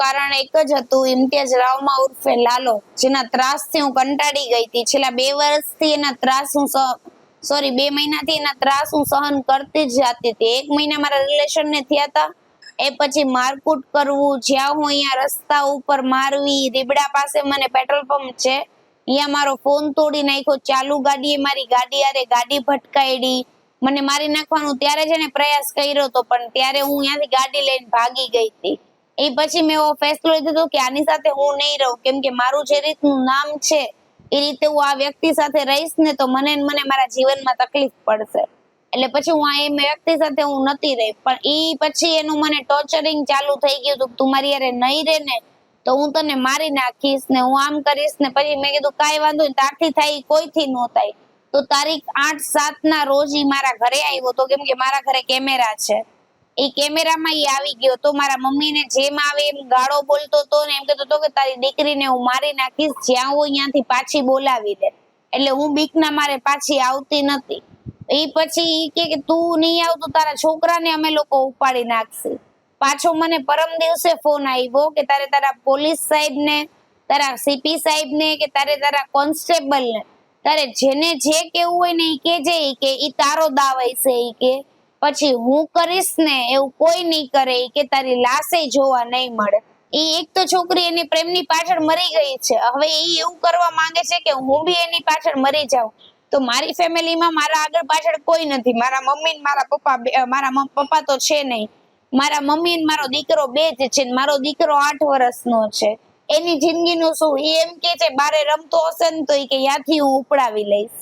કારણ એક જ હતું, ઇમ્તિયાઝ રાવમા ઉર્ફે લાલો, જેના ત્રાસથી હું કંટાળી ગઈ હતી. છેલ્લા 2 વર્ષથી એના ત્રાસ હું 2 મહિનાથી એના ત્રાસ હું સહન કરતી જ જાતી હતી. 1 મહિના મારા રિલેશનને થયા હતા. એ પછી મારકુટ કરવું, જ્યાં હું અહીંયા રસ્તા ઉપર મારવી, રીબડા પાસે મને પેટ્રોલ પંપ છે, અહીંયા મારો ફોન તોડી નાખ્યો, ચાલુ ગાડીએ મારી ગાડી હારે ગાડી ભટકાયડી, મને મારી નાખવાનું ત્યારે જ એને પ્રયાસ કર્યો હતો, પણ ત્યારે હું ત્યાંથી ગાડી લઈને ભાગી ગઈ હતી. એ પછી મેં એવો ફેસલો લીધો હતો કે આની સાથે હું નહીં રહું, કેમ કે મારું જે રીતનું નામ છે એ રીતે હું આ વ્યક્તિ સાથે રહીશ ને તો મને મારા જીવનમાં તકલીફ પડશે. એટલે પછી હું આ એ વ્યક્તિ સાથે હું નથી રહી. પણ એ પછી એનું મને ટોર્ચરિંગ ચાલુ થઈ ગયું હતું, તું મારી યારે નહીં રહે ને તો હું તને મારી નાખીશ ને હું આમ કરીશ ને. પછી મેં કીધું કાંઈ વાંધો નહીં, તારથી થાય કોઈથી ન થાય. તો તારીખ 8/7 ના રોજ ઈ મારા ઘરે આવ્યો હતો, કેમ કે મારા ઘરે કેમેરા છે. એ કેમેરામાં ઈ આવી ગયો તો મારા મમ્મીને જેમ આવે એમ ગાળો બોલતો હતો ને એમ કહેતો હતો કે તારી દીકરીને હું મારી નાખીશ, જ્યાં હોય ત્યાંથી પાછી બોલાવી દે. એટલે હું બીકના મારે પાછી આવતી નથી. એ પછી ઈ કે તું નહીં આવ તો તારા છોકરાને અમે લોકો ઉપાડી નાખશું. પાછો મને પરમ દિવસે ફોન આવ્યો કે તારે તારા પોલીસ સાહેબને, તારા સીપી સાહેબને કે તારા કોન્સ્ટેબલને, તારે જેને જે કેવું હોય ને ઈ કેજે, કે ઈ તારો દાવ હશે, ઈ કે પછી હું કરીશ ને એવું કોઈ નહીં કરે, કે તારી લાશે જોવા નહીં મળે. ઈ એક તો છોકરી એની પ્રેમની પાછળ મરી ગઈ છે, હવે ઈ એવું કરવા માંગે છે કે હું બી એની પાછળ મરી જાઉં. તો મારી ફેમિલીમાં મારા આગળ પાછળ કોઈ નથી. મારા મમ્મી ને મારા પપ્પા, મારા પપ્પા તો છે નહીં. મારા મમ્મી ને મારો દીકરો 2 જ છે. મારો દીકરો 8 વર્ષનો છે. એની જિંદગીનું શું? એ એમ કે છે બારે રમતો હશે ને તો એ કે ત્યાંથી હું ઉપડાવી લઈશ.